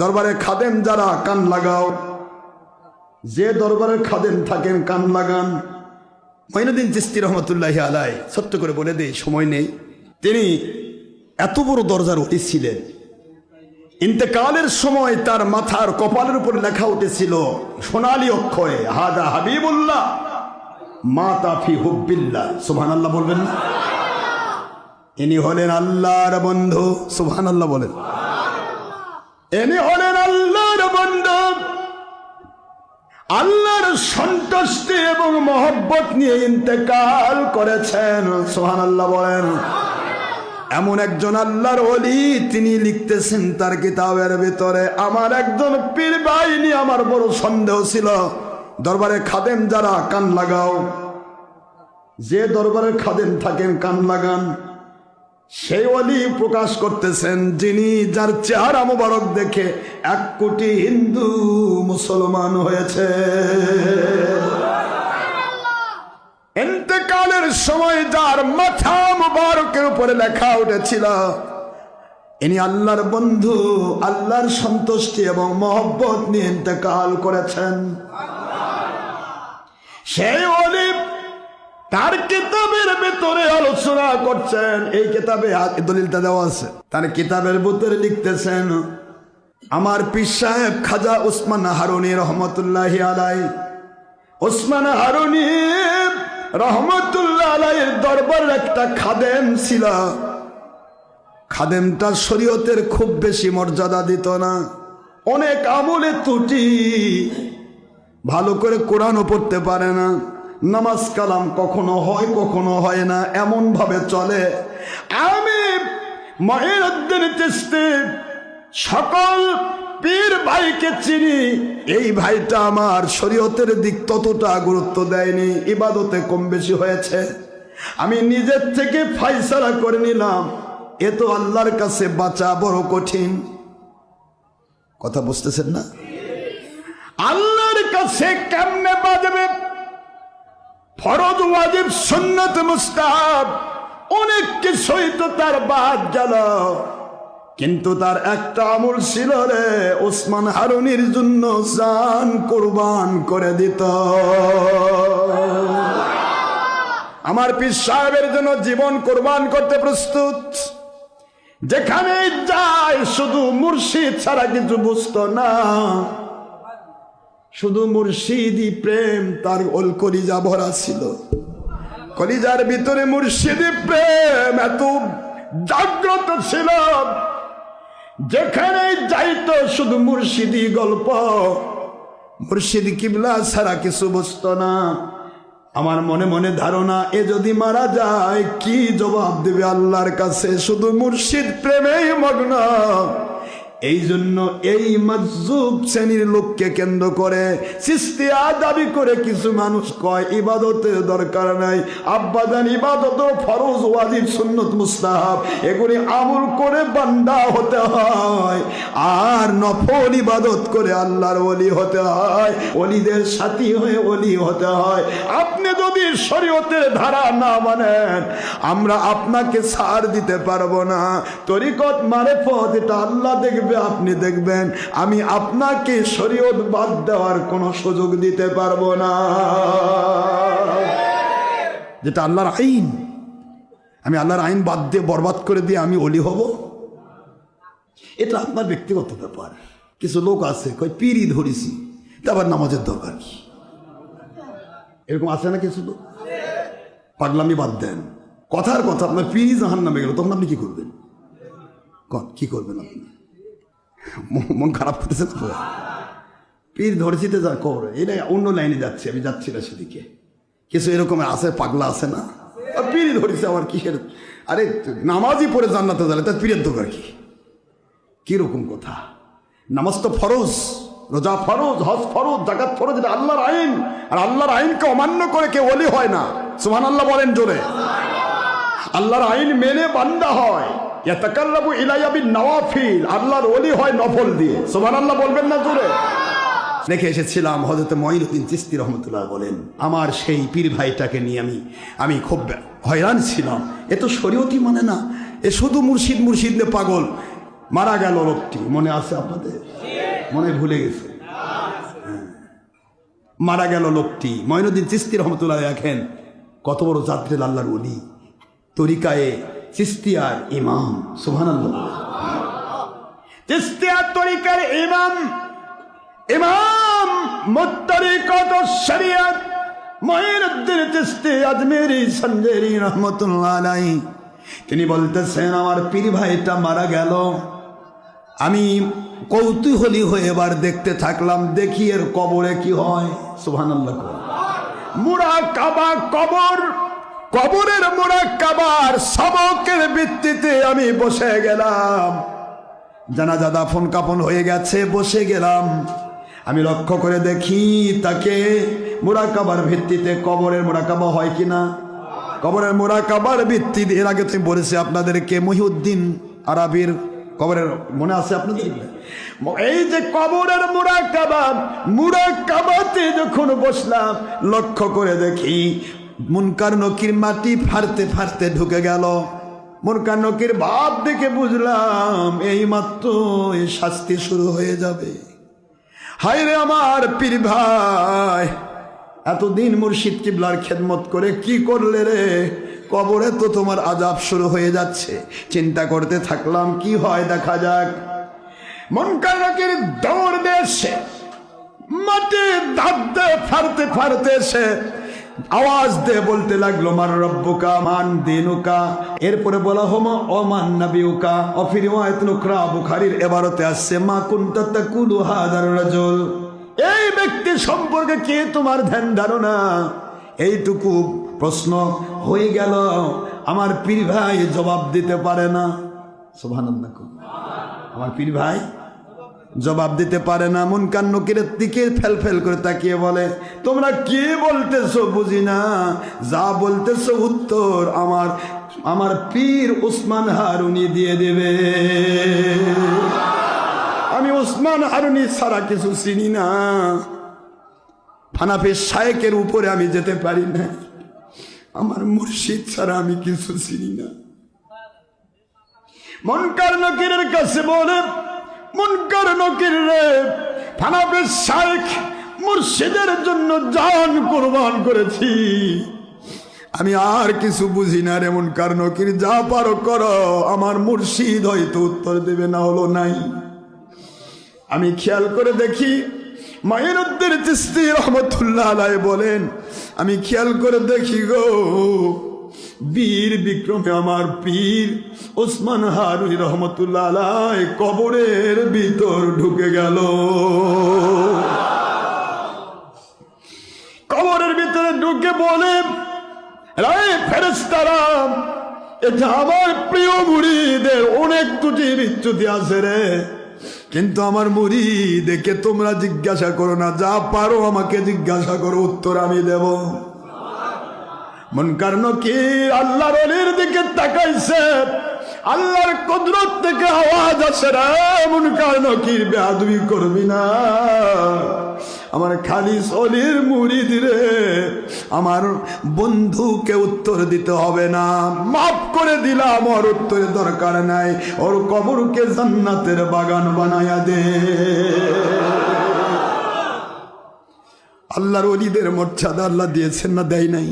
দরবারে খাদেম যারা কান লাগাও, যে দরবারের খাদেম থাকেন কান লাগান। মঈনুদ্দিন চিশতি রহমতুল্লাহি আলাইহি, ছোট্ট করে বলে দেই, সময় নেই, তিনি এত বড় দরজার অতি ছিলেন। ইন্তেকালের সময় তার মাথার কপালের উপর লেখা উঠেছিল সোনালী অক্ষরে, হাদা হাবিবুল্লাহ মাতা ফি হুব্বিল্লাহ। সুবহানাল্লাহ বলবেন না? ইনি হলেন আল্লাহর বন্ধু। সুবহানাল্লাহ বলেন। ইনি হলেন আল্লাহর বন্ধু, আল্লাহর সন্তুষ্টি এবং মহব্বত নিয়ে ইন্তেকাল করেছেন। সুবহানাল্লাহ বলেন। এমন একজন আল্লাহর ওলি, তিনি লিখতেছেন তার কিতাবের ভিতরে, আমার একজন পীর ভাই নিয়ে আমার বড় সন্দেহ ছিল। দরবারে খাদেম যারা কান লাগাও, যে দরবারের খাদেম থাকেন কান লাগান। সেই ওলি প্রকাশ করতেছেন, যিনি যার চেহারা মোবারক দেখে 1 কোটি হিন্দু মুসলমান হয়েছে। ইন্তেকালের সময় যার মাথা মোবারকের উপরে লেখা উঠেছিল, ইনি আল্লাহর বন্ধু, আল্লাহর সন্তুষ্টি এবং মহব্বত নিয়ে ইন্তেকাল করেছেন। সেই ওলি তার কিতাবের ভিতরে আলোচনা করছেন, এই কিতাবে দলিলটা দেওয়া আছে, তার কিতাবের ভিতরে লিখতেছেন, আমার পীর সাহেব খাজা উসমান হারুনি রহমতুল্লাহি আলাইহি, উসমান হারুনি রহমতুল্লাহ আলাইহির দরবারের একটা খাদেম ছিল। খাদেমটা শরীয়তের খুব বেশি মর্যাদা দিত না, অনেক আমলে ত্রুটি, ভালো করে কোরআনও পড়তে পারে না, নামাজ কালাম কখনো হয় কখনো হয় না, এমন ভাবে চলে। আমি মঈনুদ্দিন চিশতি সকল পীর ভাইকে চিনি, এই ভাইটা আমার শরীয়তের দিক ততটা গুরুত্ব দেয়নি, ইবাদতে কম বেশি হয়েছে। আমি নিজের থেকে ফাইসালা করে নিলাম, এ তো আল্লাহর কাছে বাঁচা বড় কঠিন। কথা বুঝতেছেন না? আল্লাহর কাছে কেমনে বাঁচবে? ফরজ ওয়াজিব সুন্নত মুস্তাহাব অনেক কিছুই তো তার বাদ গেল, কিন্তু তার একটা আমল ছিল রে, উসমান হারুনির জন্য জান কুরবান করে দিত। আমার পীর সাহেবের জন্য জীবন কুরবান করতে প্রস্তুত। যেখানে যায় শুধু মুর্শিদ ছাড়া কিছু বুঝতো না, শুধু মুর্শিদি প্রেম তার কলিজা ভরা ছিল। কলিজার ভিতরে মুর্শিদি প্রেম এত জাগ্রত ছিল, যেখানে যাইতো শুধু মুর্শিদি গল্প, মুর্শিদি কিবলা ছাড়া কিছু বুঝতো না। আমার মনে মনে ধারণা, এ যদি মারা যায় কি জবাব দেবে আল্লাহর কাছে? শুধু মুর্শিদ প্রেমেই মগ্ন। এই জন্য এই মাজজুব শ্রেণীর লোককে কেন্দ্র করে চিশতিয়া দাবি করে কিছু মানুষ কয় ইবাদতের দরকার নাই, আব্বাজান ইবাদত ফরজ ওয়াজিব সুন্নত মুস্তাহাব এগুলি আমল করে বান্দা হতে হয়, আর নফল ইবাদত করে আল্লাহর ওলি হতে হয়, ওলিদের সাথী হয়ে ওলি হতে হয়। আপনি যদি শরীয়তের ধারা না মানেন, আমরা আপনাকে ছাড় দিতে পারবো না। তরিকত মারেফত এটা আল্লাহ দেখবে, আপনি দেখবেন, আমি আপনাকে শরীয়ত বাদ দেওয়ার কোনো সুযোগ দিতে পারবো না। যেটা আল্লাহর আইন, আমি আল্লাহর আইন বাদ দিয়ে বরবাদ করে দিয়ে আমি ওলি হব, এটা আপনার ব্যক্তিগত ব্যাপার। কিছু লোক আছে কই পীরই ধরেছি, আবার নামাজের দরকার কি? এরকম আছে না কিছু লোক? পাগলামি বাদ দেন, কথার কথা, আপনার পীরই জাহান্নামে গেল, তখন আপনি কি করবেন? কি করবেন আপনি? মন খারাপ করতেছে তো? পীর ধরেছি তো যা কর, এটা অন্য লাইনে যাচ্ছে, আমি যাচ্ছি না সেদিকে। কিছু এরকম আছে, পাগলা আছে না, পীরই ধরেছে, আমার কিসের? আরে নামাজই পড়ে জান্নাতে যাবে, তার পীরের দরকার কি? কিরকম কথা? নামাজ তো ফরজ, রোজা ফরজ, হজ ফরজ, জাকাত ফরজ, এটা আল্লাহর আইন। আর আল্লাহর আইনকে অমান্য করে কেউ ওলি হয় না। সুবহানাল্লাহ বলেন জোরে। আল্লাহর আইন মেনে বান্দা হয়, ইয়াতাকাল্লাবু ইলাইয়া বিন নওয়াফিল, আল্লাহর ওলি হয় নফল দিয়ে। সুবহানাল্লাহ বলবেন না জোরে? দেখে এসেছিলাম হযরত মঈনুদ্দিন চিশতি রহমতুল্লাহ বলেন, আমার সেই পীর ভাইটাকে নিয়ে আমি খুব হয়রান ছিলাম। এ তো শরীয়তই মানে না, এ শুধু মুর্শিদ মুর্শিদ নে পাগল। মারা গেল লোকটি, মনে আছে আপনাদের? মনে ভুলে গেছে। মারা গেল লোকটি। মঈনুদ্দিন চিশতি রহমতুল্লাহ দেখেন কত বড় জাতরেল আল্লাহর ওলি, তরিকায়ে চিশতিয়ার ইমাম। সুবহানাল্লাহ। চিশতিয়ার তরিকার ইমাম, ইমাম মুত্তারিকাত শরিয়ত মঈনুদ্দিন চিশতি আজমেরি সঞ্জেরি রহমতুল্লাহ আলাইহি, তিনি বলতেছেন আমার পীর ভাইটা মারা গেল। আমি কৌতূহলী হয়ে এবার দেখতে থাকলাম, দেখি এর কবরে কি হয়। সুবহানাল্লাহ। মুরাকাবা কবর, কবরের মুরাকাবার সবকের ভিত্তিতে আমি বসে গেলাম। জানাজা দাফন কাফন হয়ে গেছে, বসে গেলাম। আমি লক্ষ্য করে দেখি তাকে মুরাকাবার ভিত্তিতে কবরের মুরাকাবা হয় কিনা। কবরের মুরাকাবার ভিত্তিতে এর আগে তুমি বলেছি আপনাদেরকে মহিউদ্দিন আরাবির কবরের, মনে আছে আপনাদের? এই যে কবরের মুরাকাবা, মুরাকাবাতে যখন বসলাম লক্ষ্য করে দেখি মুনকার নকির মাটি ফাড়তে ফাড়তে ঢুকে গেল। মুনকার নকির ভাব দেখে বুঝলাম এই মাত্র এই শাস্তি শুরু হয়ে যাবে। হায় রে আমার পীর ভাই, এতদিন মুর্শিদ কিবলার খেদমত করে কি করলে রে? কবরে তো তোমার আযাব শুরু হয়ে যাচ্ছে। চিন্তা করতে থাকলাম কি হয় দেখা যাক। মুনকার নকির দৌড় দিয়েছে, মাটি দাঁতে ফাড়তে ফাড়তে এসে আওয়াজ দিয়ে বলতে লাগলো মান রব্বুকা মান দিনুকা। এরপরে বলা হলো ওমান নাবিউকা। ফি রিওয়ায়াতুল উখরা বুখারীর ইবারতে আসছে মা কুনতা তাকুলু হাদার রাজুল। এই ব্যক্তি সম্পর্কে কি তোমার ধ্যান ধারণা? এইটুকু প্রশ্ন হয়ে গেল। আমার পীর ভাই জবাব দিতে পারে না। সুবহানাল্লাহ। আমার পীর ভাই জবাব দিতে পারে না। মুনকার নকিরের দিকে ফেল ফেল করে তাকিয়ে বলে তোমরা কি বলতেছো বুঝি না, যা বলতেছো উত্তর আমার পীর উসমান হারুনি দিয়ে দেবে। আমি উসমান হারুনি ছাড়া কিছু চিনি না। হানাফি শায়েখের উপরে আমি যেতে পারি না। আমার মুর্শিদ ছাড়া আমি কিছু চিনি না। মুনকার নকিরের কাছে বলে মুনকার নকির রে, হানাফি শায়েখ মুর্শিদের জন্য জান কুরবান করেছি, আমি আর কিছু বুঝি না রে মুনকার নকির, যা পারো করো। আমার মুর্শিদ হয়তো উত্তর দেবে, না হলো নাই। আমি খেয়াল করে দেখি মঈনুদ্দিন চিশতি রহমতুল্লাহ আলাইহি বলেন আমি খেয়াল করে দেখি গো বীর বিক্রমে আমার পীর ওসমান হারুনি রহমতুল্লাহ আলাইহি কবরের ভিতর ঢুকে গেল। কবরের ভিতরে ঢুকে বলে রে ফেরেশতারা, এটা আমার প্রিয় মুরিদের অনেক ত্রুটি বিচ্যুতি আছে রে, কিন্তু আমার মুরিদকে তোমরা জিজ্ঞাসা করো না, যা পারো আমাকে জিজ্ঞাসা করো, উত্তর আমি দেব। মুনকার নকির আল্লাহর ওলির দিকে তাকাইছে, আল্লাহর কুদরত থেকে আওয়াজ আসে রে মুনকার নকির বেয়াদবি করবি না। আমার খালিস ওলির মুরিদ রে, আমার বন্ধুকে উত্তর দিতে হবে না, মাফ করে দিলাম, ওর উত্তরের দরকার নাই, ওর কবরকে জান্নাতের বাগান বানায়া দে। আল্লাহর ওলিদের মর্যাদা আল্লাহ দিয়েছেন না দেয় নাই?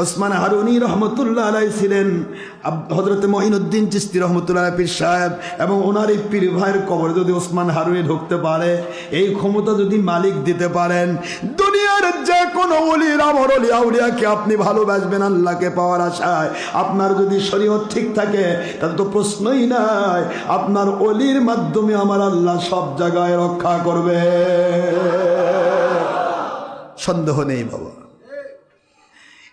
ওসমান হারুনি রহমতুল্লাহ আলাইহি ছিলেন হযরত মঈনুদ্দিন চিশতি রহমতুল্লাহ আলাইহি পীর সাহেব, এবং ওনার এই পীর ভাইয়ের কবরে যদি ওসমান হারুনি ঢুকতে পারে, এই ক্ষমতা যদি মালিক দিতে পারেন, দুনিয়ার যে কোনো ওলির আমর ওলি আউলিয়াকে আপনি ভালোবাসবেন আল্লাহকে পাওয়ার আশায়। আপনার যদি শরীয়ত ঠিক থাকে তাহলে তো প্রশ্নই নাই, আপনার ওলির মাধ্যমে আমার আল্লাহ সব জায়গায় রক্ষা করবে, সন্দেহ নেই বাবা।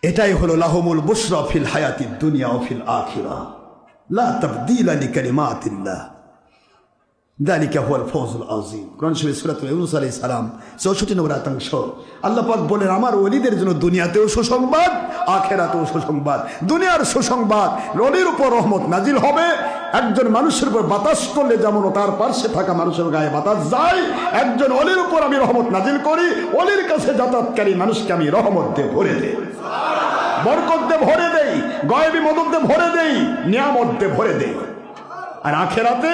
এটাই হলো লাহুমুল বুশরা ফিল হায়াতিদ দুনিয়া ওয়া ফিল আখিরাহ, লা তাবদীলা লিকালিমাতিল্লাহ, যালিকা হুয়াল ফাওজুল আযীম। কোরআন শরীফ সূরা ইউনূস আলাইহিস সালাম 64 নম্বর আয়াতাংশ আল্লাহ পাক বলেন আমার ওলিদের জন্য দুনিয়াতেও সুসংবাদ, আখিরাতেও সুসংবাদ। দুনিয়ার সুসংবাদ, ওলির উপর রহমত নাজিল হবে। একজন মানুষের উপর বাতাস করলে যেমন তার পাশে থাকা মানুষের গায়ে বাতাস যায়, একজন ওলির উপর আমি রহমত নাজিল করি, ওলির কাছে যাতায়াতকারী মানুষকে আমি রহমত দিয়ে ভরে দেই, বরকত দিয়ে ভরে দেই, গায়েবী মদদ দিয়ে ভরে দেই, নিয়ামত দিয়ে ভরে দেই। আর আখিরাতে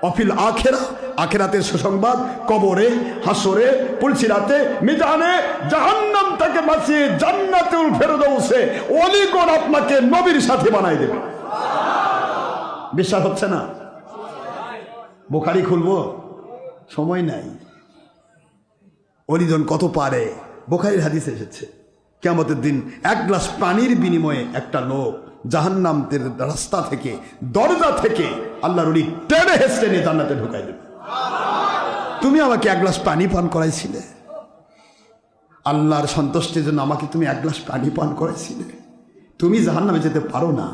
অফিল আখেরা, আখেরাতের সুসংবাদ, কবরে, হাসরে, পুলসিরাতে, মিজানে, জাহান্নাম থেকে বাঁচিয়ে জান্নাতুল ফেরদৌসে ওলিগণ আপনাকে নবীর সাথে বানাই দেবে। বিশ্বাস হচ্ছে না? বুখারী খুলবো, সময় নাই। অলিজন কত পারে, বুখারীর হাদিসে এসেছে কিয়ামতের দিন এক গ্লাস পানির বিনিময়ে একটা লোক জাহান্নামের রাস্তা থেকে, দরজা থেকে আল্লাহর ওলি টেনে হেসে নিয়ে জান্নাতে ঢুকাই দেবে। তুমি আমাকে এক গ্লাস পানি পান করাইছিলে, আল্লাহর সন্তুষ্টির জন্য আমাকে তুমি এক গ্লাস পানি পান করাইছিলে, তুমি জাহান্নামে যেতে পারো না।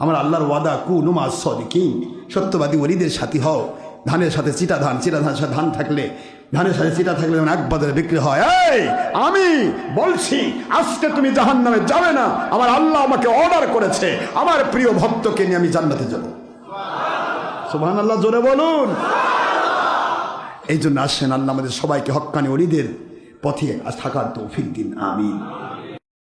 আমার আল্লাহর ওয়াদা, কুনু মাস সাদিকিন, সত্যবাদী ওলিদের সাথী হও। ধানের সাথে চিটা ধান, চিটা ধানের সাথে ধান থাকলে, ধানের সাথে চিটা থাকলে যেমন এক বাজারে বিক্রি হয়। এই আমি বলছি আজকে তুমি জাহান্নামে যাবে না। আমার আল্লাহ আমাকে অর্ডার করেছে, আমার প্রিয় ভক্তকে নিয়ে আমি জান্নাতে যাব। সুবহানাল্লাহ, জোরে বলুন। এই জন্য আসেন, আল্লাহ আমাদের সবাইকে হক্কানি ওলিদের পথে থাকার তৌফিক দিন। আমিন।